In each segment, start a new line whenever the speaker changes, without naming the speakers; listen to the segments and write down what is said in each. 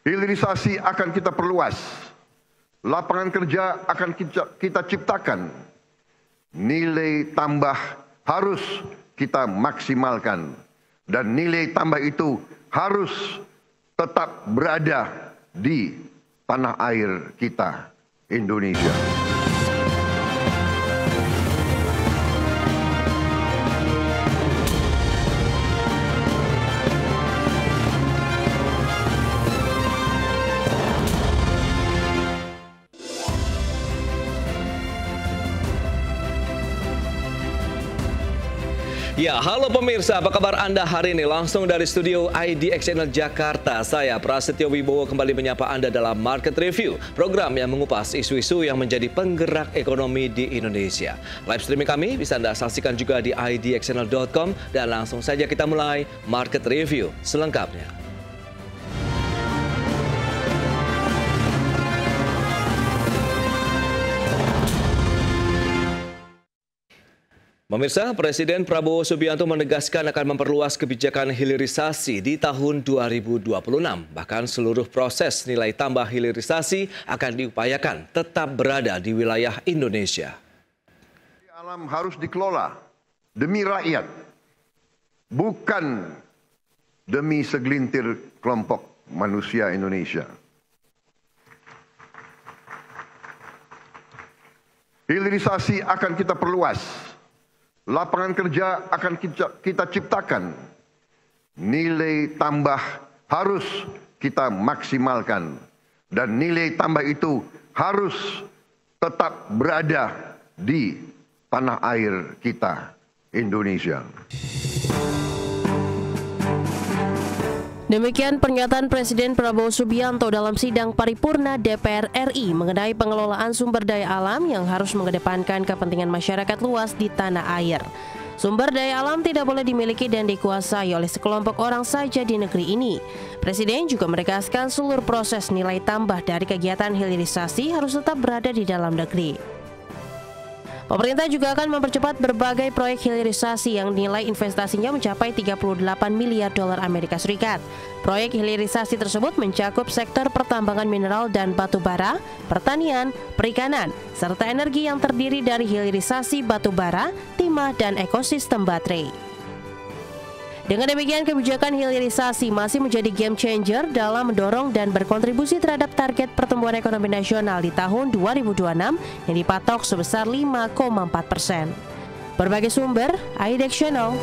Hilirisasi akan kita perluas, lapangan kerja akan kita ciptakan, nilai tambah harus kita maksimalkan, dan nilai tambah itu harus tetap berada di tanah air kita, Indonesia.
Ya, halo pemirsa, apa kabar Anda hari ini? Langsung dari studio IDX Channel Jakarta, saya Prasetyo Wibowo kembali menyapa Anda dalam Market Review, program yang mengupas isu-isu yang menjadi penggerak ekonomi di Indonesia. Live streaming kami bisa Anda saksikan juga di idxchannel.com, dan langsung saja kita mulai Market Review selengkapnya. Pemirsa, Presiden Prabowo Subianto menegaskan akan memperluas kebijakan hilirisasi di tahun 2026. Bahkan seluruh proses nilai tambah hilirisasi akan diupayakan tetap berada di wilayah Indonesia.
Alam harus dikelola demi rakyat, bukan demi segelintir kelompok manusia Indonesia. Hilirisasi akan kita perluas, lapangan kerja akan kita ciptakan, nilai tambah harus kita maksimalkan, dan nilai tambah itu harus tetap berada di tanah air kita, Indonesia.
Demikian pernyataan Presiden Prabowo Subianto dalam sidang paripurna DPR RI mengenai pengelolaan sumber daya alam yang harus mengedepankan kepentingan masyarakat luas di tanah air. Sumber daya alam tidak boleh dimiliki dan dikuasai oleh sekelompok orang saja di negeri ini. Presiden juga menegaskan seluruh proses nilai tambah dari kegiatan hilirisasi harus tetap berada di dalam negeri. Pemerintah juga akan mempercepat berbagai proyek hilirisasi yang nilai investasinya mencapai 38 miliar dolar Amerika Serikat. Proyek hilirisasi tersebut mencakup sektor pertambangan mineral dan batu bara, pertanian, perikanan, serta energi yang terdiri dari hilirisasi batu bara, timah, dan ekosistem baterai. Dengan demikian, kebijakan hilirisasi masih menjadi game changer dalam mendorong dan berkontribusi terhadap target pertumbuhan ekonomi nasional di tahun 2026 yang dipatok sebesar 5,4%. Berbagai sumber, IDX Channel.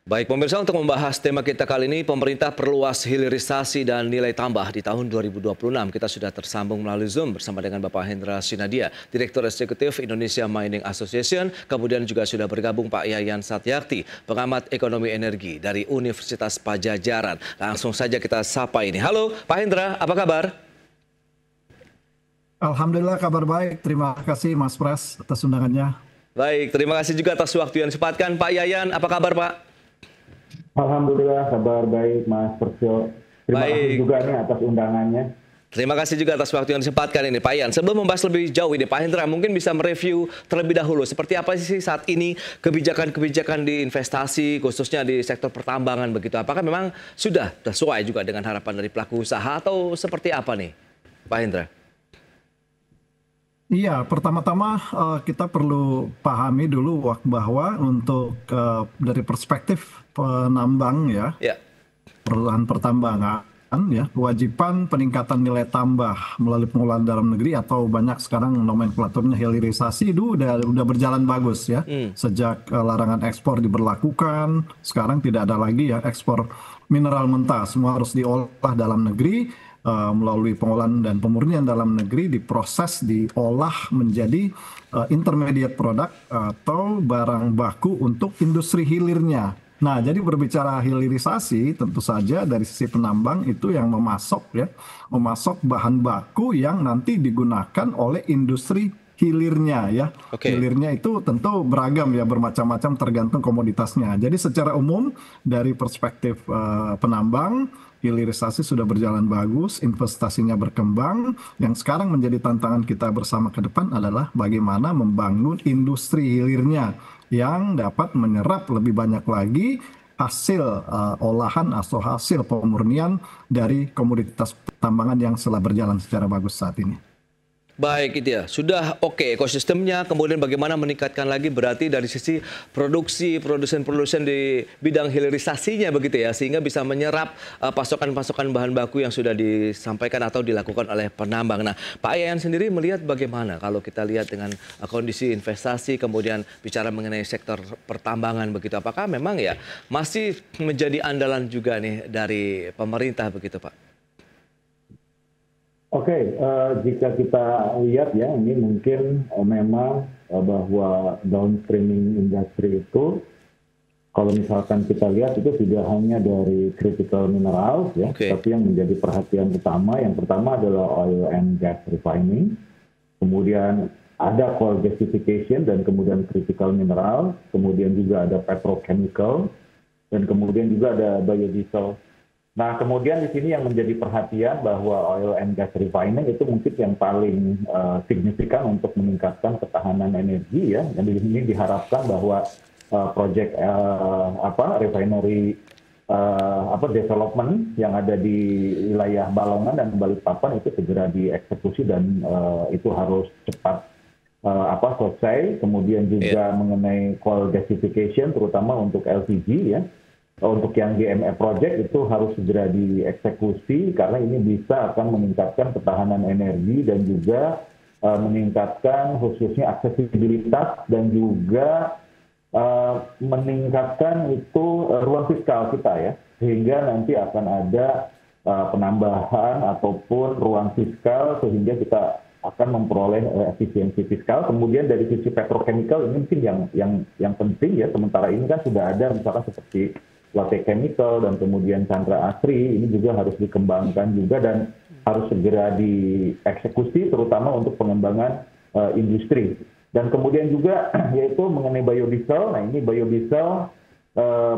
Baik pemirsa, untuk membahas tema kita kali ini, pemerintah perluas hilirisasi dan nilai tambah di tahun 2026. Kita sudah tersambung melalui Zoom bersama dengan Bapak Hendra Sinadia, Direktur Eksekutif Indonesia Mining Association. Kemudian juga sudah bergabung Pak Yayan Satyakti, pengamat ekonomi energi dari Universitas Padjadjaran. Langsung saja kita sapa ini. Halo Pak Hendra, apa kabar?
Alhamdulillah kabar baik. Terima kasih Mas Pras atas undangannya.
Baik, terima kasih juga atas waktu yang disempatkan. Pak Yayan, apa kabar Pak?
Alhamdulillah kabar baik Mas Persyo. Terima kasih juga nih atas undangannya.
Terima kasih juga atas waktu yang disempatkan ini Pak Yan. Sebelum membahas lebih jauh ini Pak Hendra mungkin bisa mereview terlebih dahulu seperti apa sih saat ini kebijakan-kebijakan di investasi khususnya di sektor pertambangan begitu. Apakah memang sudah sesuai juga dengan harapan dari pelaku usaha atau seperti apa nih Pak Hendra?
Iya, pertama-tama kita perlu pahami dulu bahwa untuk dari perspektif penambang ya, perusahaan pertambangan ya, kewajiban peningkatan nilai tambah melalui pengelolaan dalam negeri atau banyak sekarang nomenklaturnya hilirisasi itu udah berjalan bagus ya. Sejak larangan ekspor diberlakukan, sekarang tidak ada lagi ya ekspor mineral mentah, semua harus diolah dalam negeri. Melalui pengolahan dan pemurnian dalam negeri diproses, diolah menjadi intermediate product atau barang baku untuk industri hilirnya. Nah, jadi berbicara hilirisasi tentu saja dari sisi penambang itu yang memasok bahan baku yang nanti digunakan oleh industri hilirnya ya. Hilirnya itu tentu beragam ya, bermacam-macam tergantung komoditasnya. Jadi secara umum dari perspektif penambang, hilirisasi sudah berjalan bagus, investasinya berkembang. Yang sekarang menjadi tantangan kita bersama ke depan adalah bagaimana membangun industri hilirnya yang dapat menyerap lebih banyak lagi hasil olahan atau hasil pemurnian dari komoditas pertambangan yang telah berjalan secara bagus saat ini.
Baik, itu ya. Sudah oke ekosistemnya, kemudian bagaimana meningkatkan lagi berarti dari sisi produksi, produsen-produsen di bidang hilirisasinya begitu ya, sehingga bisa menyerap pasokan-pasokan bahan baku yang sudah disampaikan atau dilakukan oleh penambang. Nah, Pak Yayan sendiri melihat bagaimana kalau kita lihat dengan kondisi investasi, kemudian bicara mengenai sektor pertambangan begitu, apakah memang ya masih menjadi andalan juga nih dari pemerintah begitu, Pak?
Oke, jika kita lihat ya, ini mungkin memang bahwa downstreaming industri itu, kalau misalkan kita lihat itu tidak hanya dari critical minerals ya, tapi yang menjadi perhatian utama, yang pertama adalah oil and gas refining, kemudian ada coal gasification dan kemudian critical mineral, kemudian juga ada petrochemical, dan kemudian juga ada biodiesel. Nah, kemudian di sini yang menjadi perhatian bahwa oil and gas refining itu mungkin yang paling signifikan untuk meningkatkan ketahanan energi ya. Dan di sini diharapkan bahwa proyek refinery development yang ada di wilayah Balongan dan Balikpapan itu segera dieksekusi dan itu harus cepat selesai. Kemudian juga mengenai coal gasification terutama untuk LPG ya. Untuk yang GME project itu harus segera dieksekusi karena ini bisa akan meningkatkan ketahanan energi dan juga meningkatkan khususnya aksesibilitas dan juga meningkatkan itu ruang fiskal kita ya, sehingga nanti akan ada penambahan ataupun ruang fiskal sehingga kita akan memperoleh efisiensi fiskal. Kemudian dari sisi petrochemical ini mungkin yang penting ya, sementara ini kan sudah ada misalkan seperti Lotte Chemical dan kemudian Chandra Asri, ini juga harus dikembangkan juga dan harus segera dieksekusi terutama untuk pengembangan industri. Dan kemudian juga yaitu mengenai biodiesel, nah ini biodiesel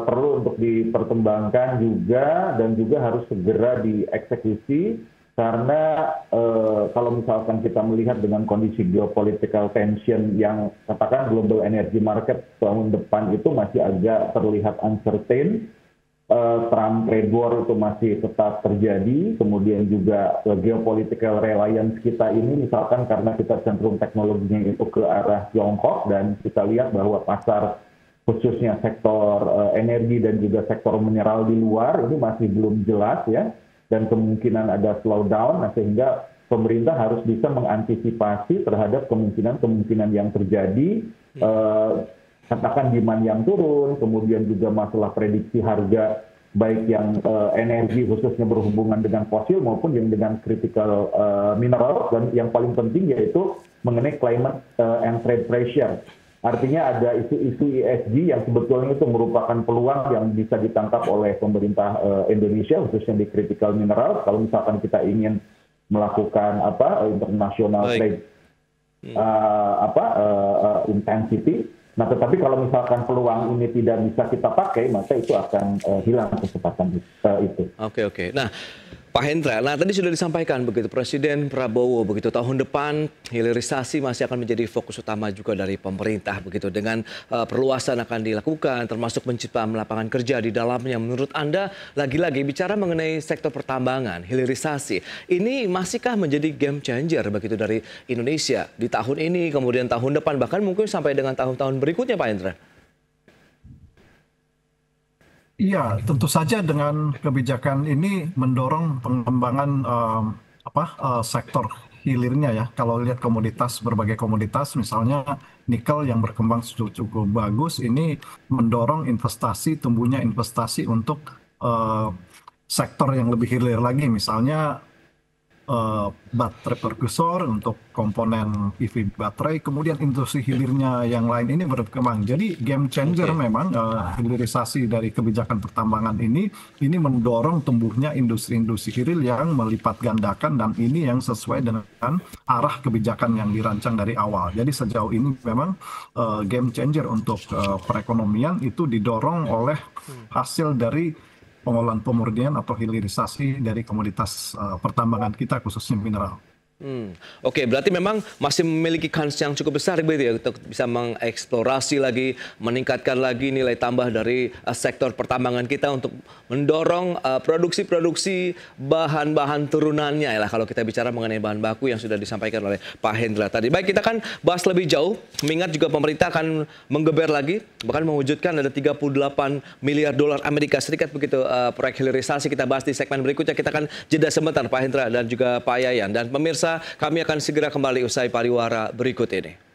perlu untuk diperkembangkan juga dan juga harus segera dieksekusi karena kalau misalkan kita melihat dengan kondisi geopolitical tension yang katakan global energy market tahun depan itu masih agak terlihat uncertain, Trump trade war itu masih tetap terjadi, kemudian juga geopolitical reliance kita ini misalkan karena kita cenderung teknologinya itu ke arah Tiongkok dan kita lihat bahwa pasar khususnya sektor energi dan juga sektor mineral di luar ini masih belum jelas ya. Dan kemungkinan ada slowdown, nah sehingga pemerintah harus bisa mengantisipasi terhadap kemungkinan yang terjadi, katakan demand yang turun, kemudian juga masalah prediksi harga baik yang energi khususnya berhubungan dengan fosil maupun yang dengan critical mineral, dan yang paling penting yaitu mengenai climate and trade pressure. Artinya ada isu-isu ESG yang sebetulnya itu merupakan peluang yang bisa ditangkap oleh pemerintah Indonesia khususnya di critical mineral. Kalau misalkan kita ingin melakukan international trade intensity. Nah, tetapi kalau misalkan peluang ini tidak bisa kita pakai, maka itu akan hilang kesempatan itu.
Oke. Nah, Pak Hendra, tadi sudah disampaikan begitu Presiden Prabowo begitu tahun depan hilirisasi masih akan menjadi fokus utama juga dari pemerintah begitu dengan perluasan akan dilakukan termasuk menciptakan lapangan kerja di dalamnya. Menurut Anda lagi-lagi bicara mengenai sektor pertambangan, hilirisasi ini masihkah menjadi game changer begitu dari Indonesia di tahun ini kemudian tahun depan bahkan mungkin sampai dengan tahun-tahun berikutnya, Pak Hendra?
Iya, tentu saja dengan kebijakan ini mendorong pengembangan sektor hilirnya ya. Kalau lihat komoditas, berbagai komoditas, misalnya nikel yang berkembang cukup bagus, ini mendorong investasi, tumbuhnya investasi untuk sektor yang lebih hilir lagi, misalnya baterai perkusor untuk komponen EV baterai, kemudian industri hilirnya yang lain ini berkembang. Jadi game changer memang hilirisasi dari kebijakan pertambangan ini mendorong tumbuhnya industri-industri hilir yang melipat gandakan dan ini yang sesuai dengan arah kebijakan yang dirancang dari awal. Jadi sejauh ini memang game changer untuk perekonomian itu didorong oleh hasil dari pengolahan pemurnian atau hilirisasi dari komoditas pertambangan kita khususnya mineral.
Oke, berarti memang masih memiliki kans yang cukup besar begitu ya untuk bisa mengeksplorasi lagi, meningkatkan lagi nilai tambah dari sektor pertambangan kita untuk mendorong produksi-produksi bahan-bahan turunannya ya lah kalau kita bicara mengenai bahan baku yang sudah disampaikan oleh Pak Hendra tadi. Baik, kita akan bahas lebih jauh, mengingat juga pemerintah akan menggeber lagi, bahkan mewujudkan ada 38 miliar dolar Amerika Serikat begitu proyek hilirisasi. Kita bahas di segmen berikutnya. Kita akan jeda sebentar Pak Hendra dan juga Pak Yayan. Dan pemirsa, kami akan segera kembali usai pariwara berikut ini.